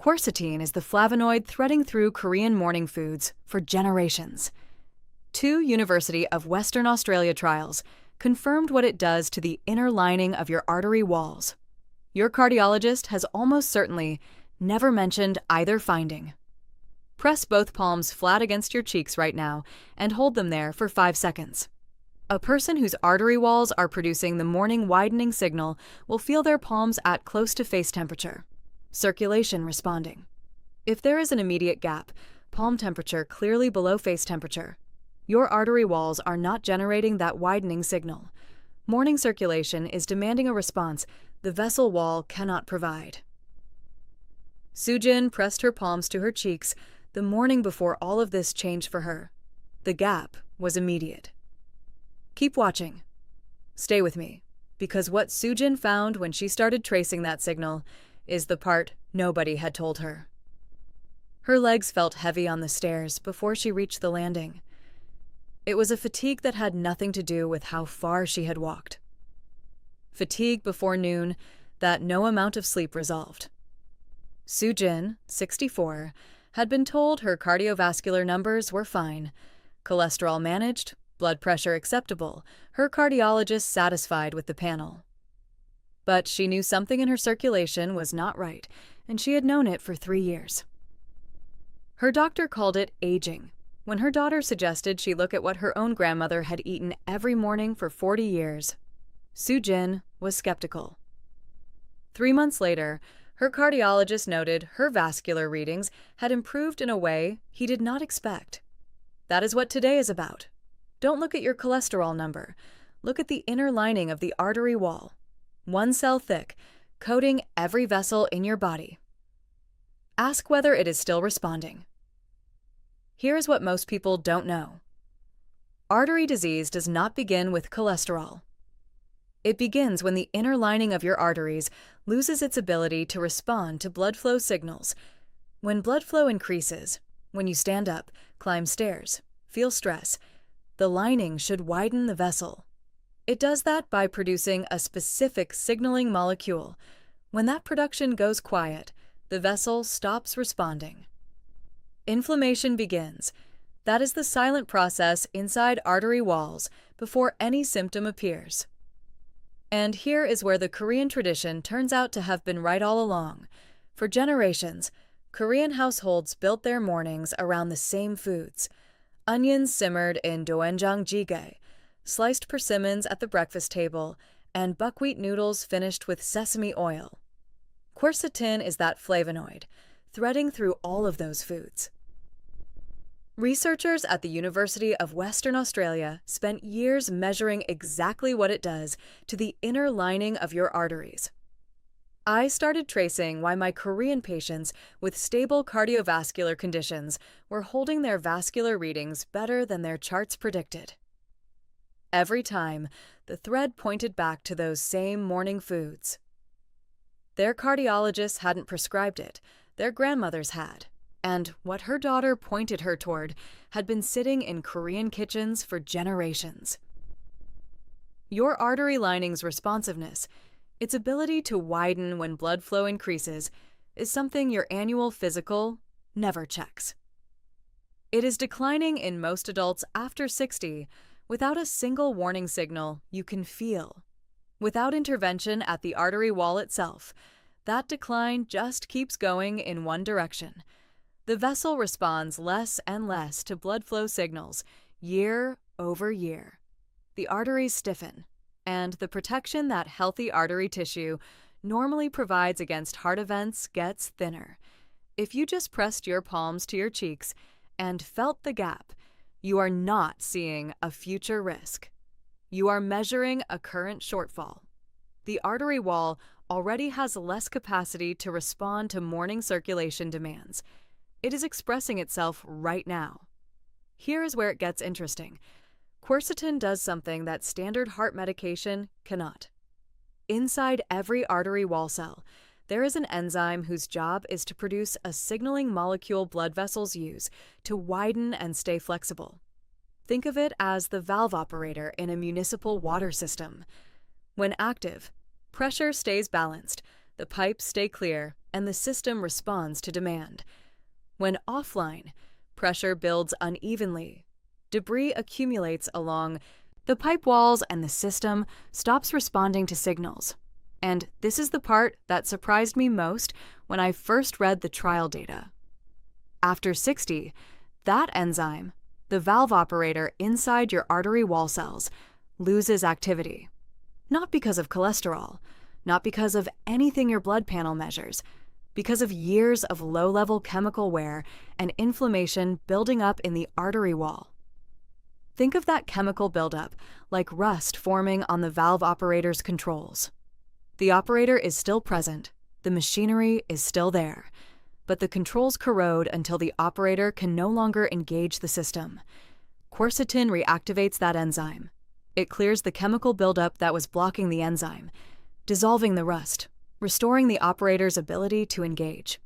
Quercetin is the flavonoid threading through Korean morning foods for generations. 2 University of Western Australia trials confirmed what it does to the inner lining of your artery walls. Your cardiologist has almost certainly never mentioned either finding. Press both palms flat against your cheeks right now and hold them there for 5 seconds. A person whose artery walls are producing the morning widening signal will feel their palms at close to face temperature. Circulation responding. If there is an immediate gap, palm temperature clearly below face temperature, your artery walls are not generating that widening signal. Morning circulation is demanding a response the vessel wall cannot provide. Sujin pressed her palms to her cheeks the morning before all of this changed for her. The gap was immediate. Keep watching. Stay with me, because what Sujin found when she started tracing that signal is the part nobody had told her. Her legs felt heavy on the stairs before she reached the landing. It was a fatigue that had nothing to do with how far she had walked. Fatigue before noon that no amount of sleep resolved. Sujin, 64, had been told her cardiovascular numbers were fine, cholesterol managed, blood pressure acceptable, her cardiologist satisfied with the panel. But she knew something in her circulation was not right, and she had known it for 3 years. Her doctor called it aging, when her daughter suggested she look at what her own grandmother had eaten every morning for 40 years. Sujin was skeptical. 3 months later, her cardiologist noted her vascular readings had improved in a way he did not expect. That is what today is about. Don't look at your cholesterol number. Look at the inner lining of the artery wall. 1 cell thick, coating every vessel in your body. Ask whether it is still responding. Here is what most people don't know. Artery disease does not begin with cholesterol. It begins when the inner lining of your arteries loses its ability to respond to blood flow signals. When blood flow increases, when you stand up, climb stairs, feel stress, the lining should widen the vessel. It does that by producing a specific signaling molecule. When that production goes quiet, the vessel stops responding. Inflammation begins. That is the silent process inside artery walls before any symptom appears. And here is where the Korean tradition turns out to have been right all along. For generations, Korean households built their mornings around the same foods. Onions simmered in doenjang jjigae, sliced persimmons at the breakfast table, and buckwheat noodles finished with sesame oil. Quercetin is that flavonoid, threading through all of those foods. Researchers at the University of Western Australia spent years measuring exactly what it does to the inner lining of your arteries. I started tracing why my Korean patients with stable cardiovascular conditions were holding their vascular readings better than their charts predicted. Every time, the thread pointed back to those same morning foods. Their cardiologists hadn't prescribed it, their grandmothers had, and what her daughter pointed her toward had been sitting in Korean kitchens for generations. Your artery lining's responsiveness, its ability to widen when blood flow increases, is something your annual physical never checks. It is declining in most adults after 60 without a single warning signal you can feel. Without intervention at the artery wall itself, that decline just keeps going in one direction. The vessel responds less and less to blood flow signals year over year. The arteries stiffen, and the protection that healthy artery tissue normally provides against heart events gets thinner. If you just pressed your palms to your cheeks and felt the gap, you are not seeing a future risk. You are measuring a current shortfall. The artery wall already has less capacity to respond to morning circulation demands. It is expressing itself right now. Here is where it gets interesting. Quercetin does something that standard heart medication cannot. Inside every artery wall cell, there is an enzyme whose job is to produce a signaling molecule blood vessels use to widen and stay flexible. Think of it as the valve operator in a municipal water system. When active, pressure stays balanced, the pipes stay clear, and the system responds to demand. When offline, pressure builds unevenly. Debris accumulates along the pipe walls and the system stops responding to signals. And this is the part that surprised me most when I first read the trial data. After 60, that enzyme, the valve operator inside your artery wall cells, loses activity. Not because of cholesterol, not because of anything your blood panel measures, because of years of low-level chemical wear and inflammation building up in the artery wall. Think of that chemical buildup like rust forming on the valve operator's controls. The operator is still present, the machinery is still there, but the controls corrode until the operator can no longer engage the system. Quercetin reactivates that enzyme. It clears the chemical buildup that was blocking the enzyme, dissolving the rust, restoring the operator's ability to engage.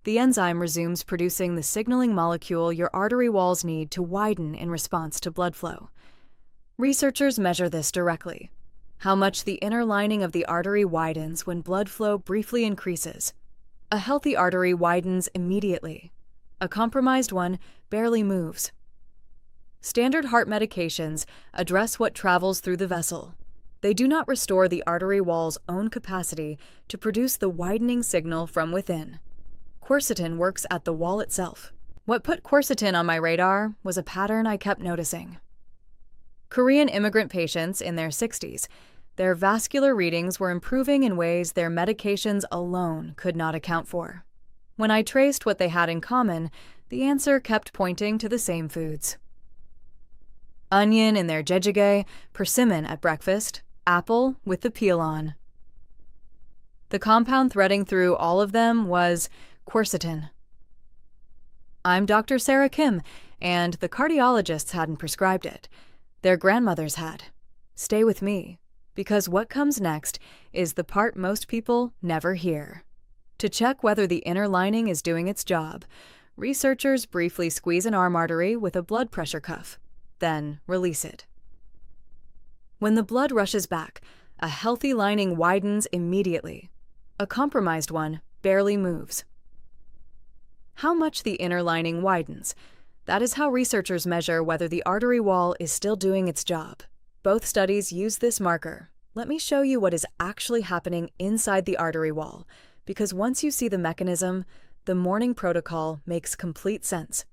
The enzyme resumes producing the signaling molecule your artery walls need to widen in response to blood flow. Researchers measure this directly. How much the inner lining of the artery widens when blood flow briefly increases. A healthy artery widens immediately. A compromised one barely moves. Standard heart medications address what travels through the vessel. They do not restore the artery wall's own capacity to produce the widening signal from within. Quercetin works at the wall itself. What put quercetin on my radar was a pattern I kept noticing. Korean immigrant patients in their 60s, their vascular readings were improving in ways their medications alone could not account for. When I traced what they had in common, the answer kept pointing to the same foods. Onion in their jjigae, persimmon at breakfast, apple with the peel on. The compound threading through all of them was quercetin. I'm Dr. Sarah Kim, and the cardiologists hadn't prescribed it. Their grandmothers had. Stay with me, because what comes next is the part most people never hear. To check whether the inner lining is doing its job, researchers briefly squeeze an arm artery with a blood pressure cuff, then release it. When the blood rushes back, a healthy lining widens immediately. A compromised one barely moves. How much the inner lining widens. That is how researchers measure whether the artery wall is still doing its job. Both studies use this marker. Let me show you what is actually happening inside the artery wall, because once you see the mechanism, the morning protocol makes complete sense.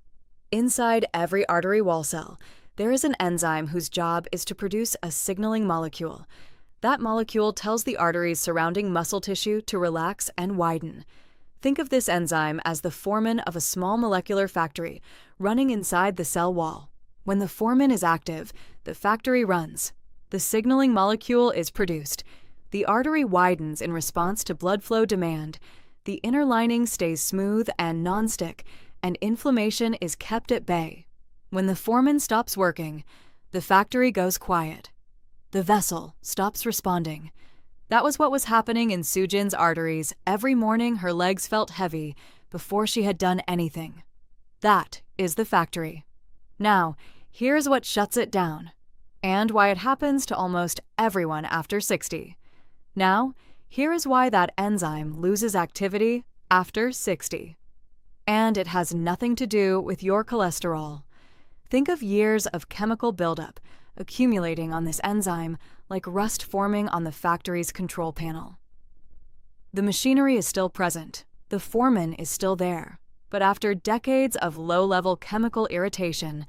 Inside every artery wall cell, there is an enzyme whose job is to produce a signaling molecule. That molecule tells the arteries surrounding muscle tissue to relax and widen. Think of this enzyme as the foreman of a small molecular factory running inside the cell wall. When the foreman is active, the factory runs. The signaling molecule is produced. The artery widens in response to blood flow demand. The inner lining stays smooth and nonstick, and inflammation is kept at bay. When the foreman stops working, the factory goes quiet. The vessel stops responding. That was what was happening in Sujin's arteries every morning her legs felt heavy before she had done anything. That is the factory. Now, here's what shuts it down, and why it happens to almost everyone after 60. Now, here is why that enzyme loses activity after 60. And it has nothing to do with your cholesterol. Think of years of chemical buildup accumulating on this enzyme like rust forming on the factory's control panel. The machinery is still present, the foreman is still there, but after decades of low-level chemical irritation,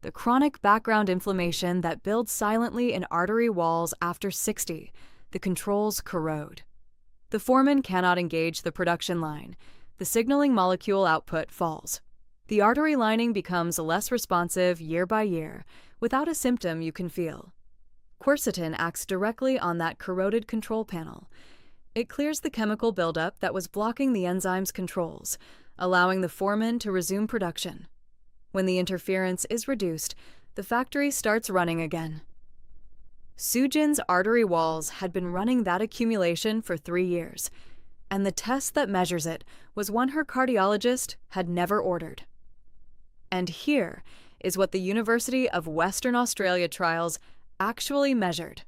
the chronic background inflammation that builds silently in artery walls after 60, the controls corrode. The foreman cannot engage the production line. The signaling molecule output falls. The artery lining becomes less responsive year by year, without a symptom you can feel. Quercetin acts directly on that corroded control panel. It clears the chemical buildup that was blocking the enzyme's controls, allowing the foreman to resume production. When the interference is reduced, the factory starts running again. Sujin's artery walls had been running that accumulation for 3 years, and the test that measures it was one her cardiologist had never ordered. And here is what the University of Western Australia trials actually measured.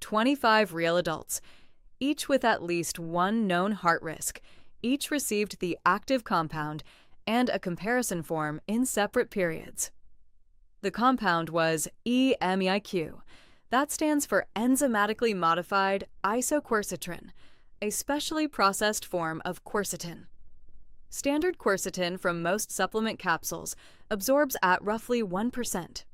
25 real adults, each with at least one known heart risk, each received the active compound and a comparison form in separate periods. The compound was PMIDs. That stands for enzymatically modified isoquercetin, a specially processed form of quercetin. Standard quercetin from most supplement capsules absorbs at roughly 1%.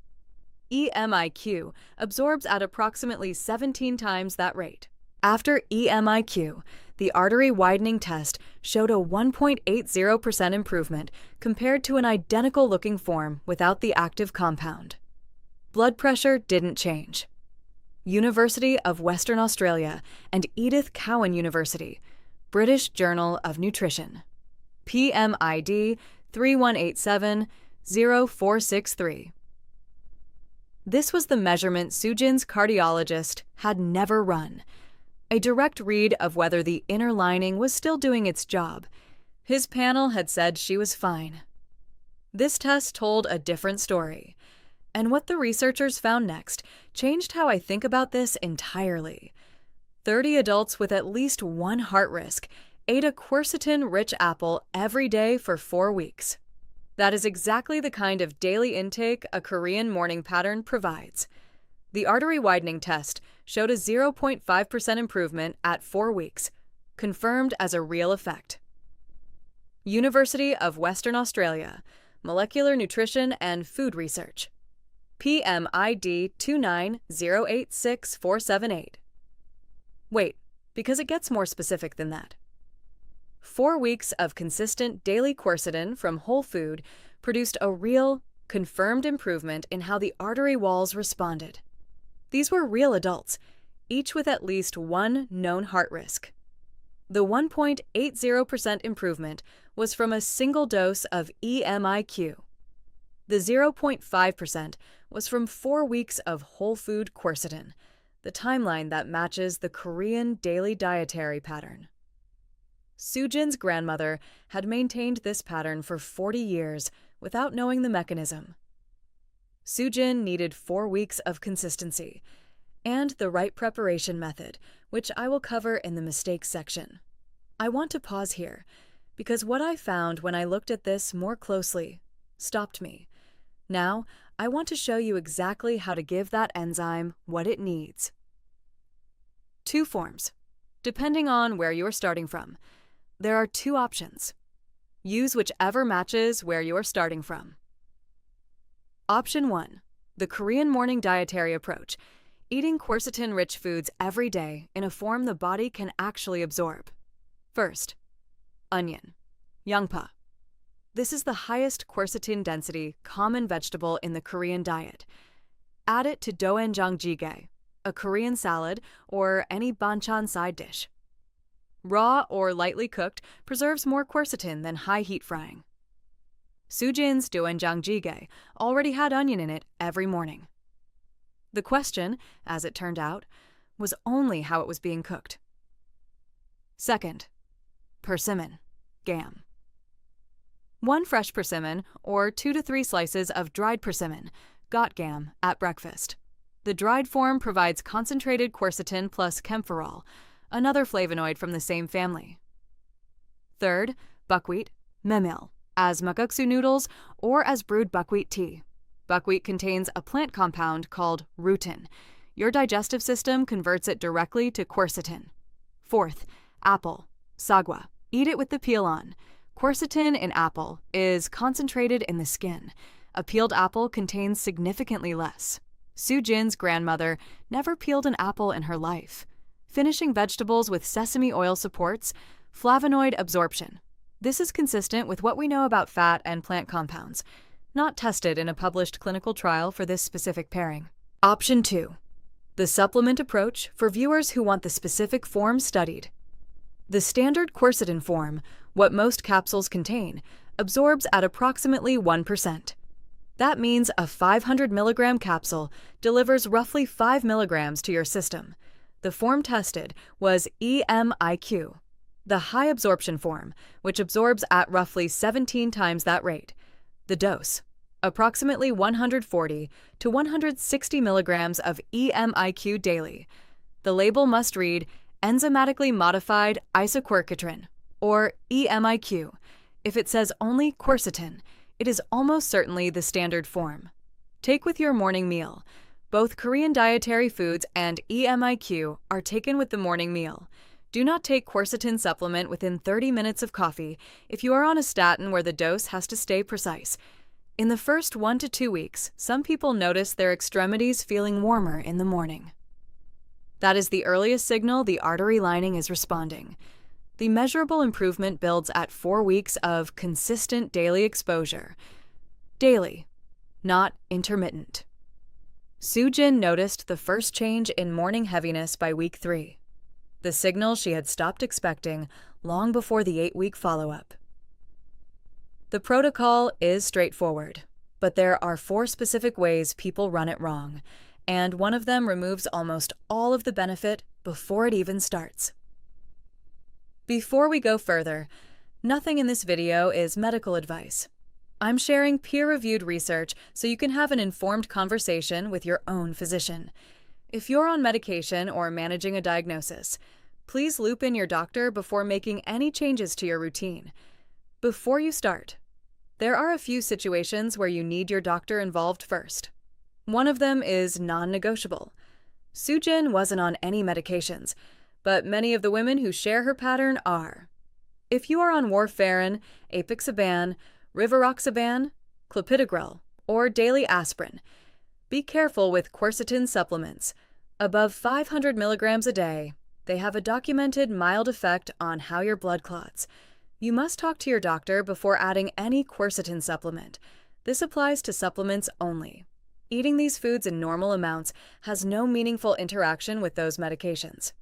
PMIDs absorbs at approximately 17 times that rate. After PMIDs, the artery widening test showed a 1.80% improvement compared to an identical-looking form without the active compound. Blood pressure didn't change. University of Western Australia and Edith Cowan University, British Journal of Nutrition. PMID 3187-0463. This was the measurement Sujin's cardiologist had never run. A direct read of whether the inner lining was still doing its job. His panel had said she was fine. This test told a different story. And what the researchers found next changed how I think about this entirely. 30 adults with at least one heart risk ate a quercetin-rich apple every day for 4 weeks. That is exactly the kind of daily intake a Korean morning pattern provides. The artery widening test showed a 0.5% improvement at 4 weeks, confirmed as a real effect. University of Western Australia, Molecular Nutrition and Food Research. PMID 2908478. Wait, because it gets more specific than that. 4 weeks of consistent daily quercetin from whole food produced a real, confirmed improvement in how the artery walls responded. These were real adults, each with at least one known heart risk. The 1.80% improvement was from a single dose of PMIDs. The 0.5% was from 4 weeks of whole food quercetin, the timeline that matches the Korean daily dietary pattern. Sujin's grandmother had maintained this pattern for 40 years without knowing the mechanism. Sujin needed 4 weeks of consistency and the right preparation method, which I will cover in the mistakes section. I want to pause here because what I found when I looked at this more closely stopped me. Now, I want to show you exactly how to give that enzyme what it needs. 2 forms. Depending on where you are starting from, there are 2 options. Use whichever matches where you are starting from. Option 1. The Korean morning dietary approach, eating quercetin-rich foods every day in a form the body can actually absorb. First, onion, yangpa. This is the highest quercetin density common vegetable in the Korean diet. Add it to doenjang jjigae, a Korean salad, or any banchan side dish. Raw or lightly cooked preserves more quercetin than high-heat frying. Sujin's doenjang jjigae already had onion in it every morning. The question, as it turned out, was only how it was being cooked. Second, persimmon, gam. 1 fresh persimmon or 2 to 3 slices of dried persimmon, gam, at breakfast. The dried form provides concentrated quercetin plus camphorol, another flavonoid from the same family. Third, buckwheat, memil, as makgeuksu noodles or as brewed buckwheat tea. Buckwheat contains a plant compound called rutin. Your digestive system converts it directly to quercetin. Fourth, apple, sagwa. Eat it with the peel on. Quercetin in apple is concentrated in the skin. A peeled apple contains significantly less. Sujin's grandmother never peeled an apple in her life. Finishing vegetables with sesame oil supports flavonoid absorption. This is consistent with what we know about fat and plant compounds, not tested in a published clinical trial for this specific pairing. Option 2. The supplement approach for viewers who want the specific form studied. The standard quercetin form, what most capsules contain, absorbs at approximately 1%. That means a 500 milligram capsule delivers roughly 5 milligrams to your system. The form tested was PMIDs, the high absorption form, which absorbs at roughly 17 times that rate. The dose, approximately 140 to 160 milligrams of PMIDs daily. The label must read enzymatically modified isoquercetin, or EMIQ. If it says only quercetin, it is almost certainly the standard form. Take with your morning meal. Both Korean dietary foods and EMIQ are taken with the morning meal. Do not take quercetin supplement within 30 minutes of coffee if you are on a statin where the dose has to stay precise. In the first 1 to 2 weeks, some people notice their extremities feeling warmer in the morning. That is the earliest signal the artery lining is responding. The measurable improvement builds at 4 weeks of consistent daily exposure. Daily, not intermittent. Soo-jin noticed the first change in morning heaviness by week 3, the signal she had stopped expecting long before the 8-week follow-up. The protocol is straightforward, but there are 4 specific ways people run it wrong, and one of them removes almost all of the benefit before it even starts. Before we go further, nothing in this video is medical advice. I'm sharing peer-reviewed research so you can have an informed conversation with your own physician. If you're on medication or managing a diagnosis, please loop in your doctor before making any changes to your routine. Before you start, there are a few situations where you need your doctor involved first. One of them is non-negotiable. Soo-jin wasn't on any medications, but many of the women who share her pattern are. If you are on warfarin, apixaban, rivaroxaban, clopidogrel, or daily aspirin, be careful with quercetin supplements. Above 500 milligrams a day, they have a documented mild effect on how your blood clots. You must talk to your doctor before adding any quercetin supplement. This applies to supplements only. Eating these foods in normal amounts has no meaningful interaction with those medications.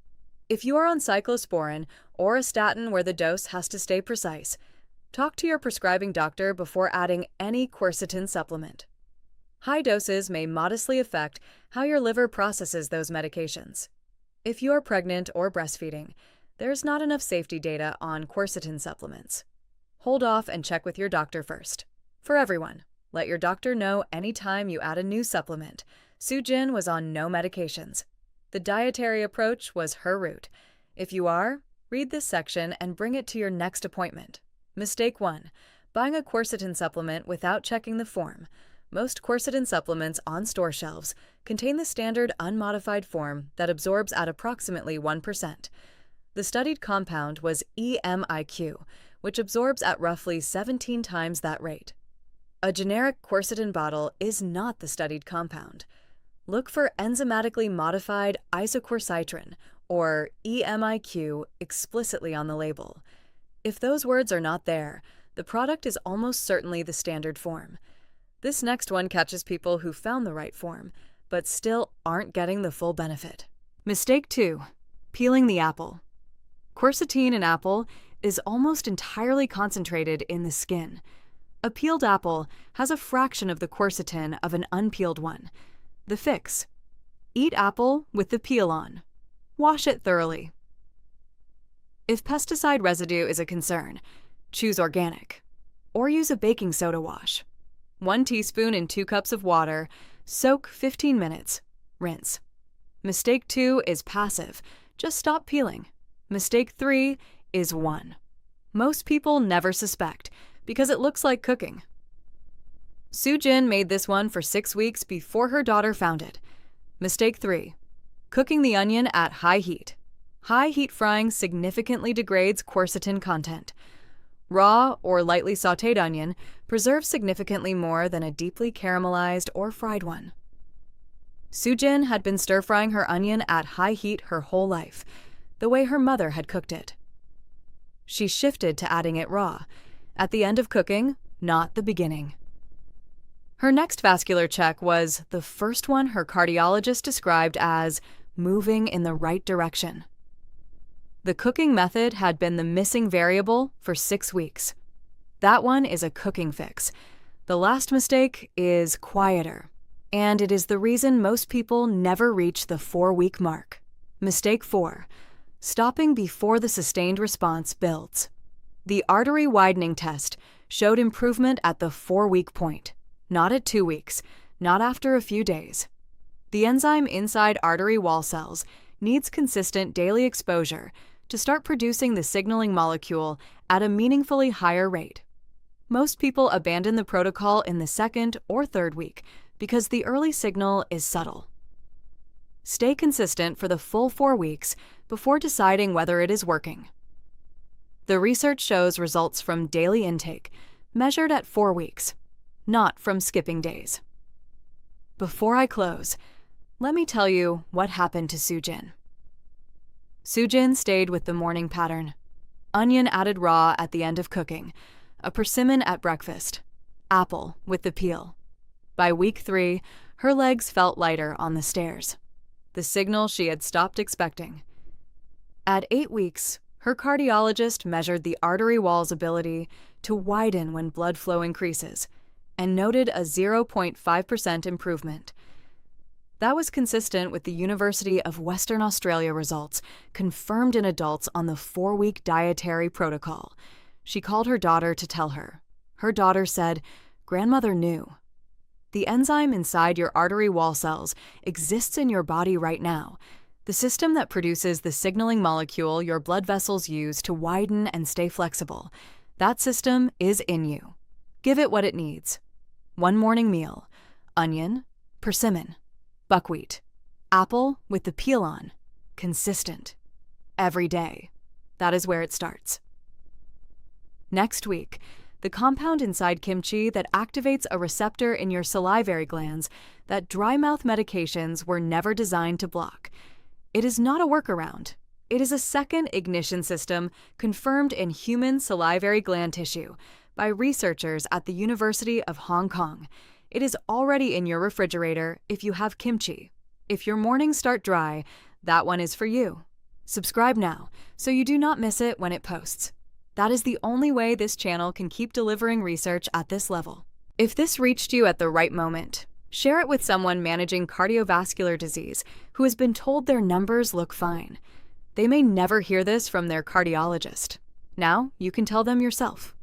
If you are on cyclosporin or a statin where the dose has to stay precise, talk to your prescribing doctor before adding any quercetin supplement. High doses may modestly affect how your liver processes those medications. If you are pregnant or breastfeeding, there's not enough safety data on quercetin supplements. Hold off and check with your doctor first. For everyone, let your doctor know anytime you add a new supplement. Soo-jin was on no medications. The dietary approach was her route. If you are, read this section and bring it to your next appointment. Mistake 1. Buying a quercetin supplement without checking the form. Most quercetin supplements on store shelves contain the standard unmodified form that absorbs at approximately 1%. The studied compound was EMIQ, which absorbs at roughly 17 times that rate. A generic quercetin bottle is not the studied compound. Look for enzymatically modified isoquercitrin, or EMIQ, explicitly on the label. If those words are not there, the product is almost certainly the standard form. This next one catches people who found the right form, but still aren't getting the full benefit. Mistake 2. Peeling the apple. Quercetin in apple is almost entirely concentrated in the skin. A peeled apple has a fraction of the quercetin of an unpeeled one. The fix: eat apple with the peel on. Wash it thoroughly. If pesticide residue is a concern, choose organic, or use a baking soda wash. 1 teaspoon in 2 cups of water, soak 15 minutes, rinse. Mistake 2 is passive, just stop peeling. Mistake 3 is 1. Most people never suspect, because it looks like cooking. Soo-jin made this one for 6 weeks before her daughter found it. Mistake 3. Cooking the onion at high heat. High heat frying significantly degrades quercetin content. Raw or lightly sautéed onion preserves significantly more than a deeply caramelized or fried one. Soo-jin had been stir-frying her onion at high heat her whole life, the way her mother had cooked it. She shifted to adding it raw, at the end of cooking, not the beginning. Her next vascular check was the first one her cardiologist described as moving in the right direction. The cooking method had been the missing variable for 6 weeks. That one is a cooking fix. The last mistake is quieter, and it is the reason most people never reach the 4-week mark. Mistake 4. Stopping before the sustained response builds. The artery widening test showed improvement at the 4-week point, not at 2 weeks, not after a few days. The enzyme inside artery wall cells needs consistent daily exposure to start producing the signaling molecule at a meaningfully higher rate. Most people abandon the protocol in the second or third week because the early signal is subtle. Stay consistent for the full 4 weeks before deciding whether it is working. The research shows results from daily intake, measured at 4 weeks, not from skipping days. Before I close, let me tell you what happened to Soojin. Soojin stayed with the morning pattern. Onion added raw at the end of cooking, a persimmon at breakfast, apple with the peel. By week 3, her legs felt lighter on the stairs, the signal she had stopped expecting. At 8 weeks, her cardiologist measured the artery wall's ability to widen when blood flow increases and noted a 0.5% improvement. That was consistent with the University of Western Australia results confirmed in adults on the 4-week dietary protocol. She called her daughter to tell her. Her daughter said, "Grandmother knew." The enzyme inside your artery wall cells exists in your body right now, the system that produces the signaling molecule your blood vessels use to widen and stay flexible. That system is in you. Give it what it needs. 1 morning meal: onion, persimmon, buckwheat, apple with the peel on, consistent, every day. That is where it starts. Next week, the compound inside kimchi that activates a receptor in your salivary glands that dry mouth medications were never designed to block. It is not a workaround. It is a second ignition system confirmed in human salivary gland tissue by researchers at the University of Hong Kong. It is already in your refrigerator if you have kimchi. If your mornings start dry, that one is for you. Subscribe now so you do not miss it when it posts. That is the only way this channel can keep delivering research at this level. If this reached you at the right moment, share it with someone managing cardiovascular disease who has been told their numbers look fine. They may never hear this from their cardiologist. Now you can tell them yourself.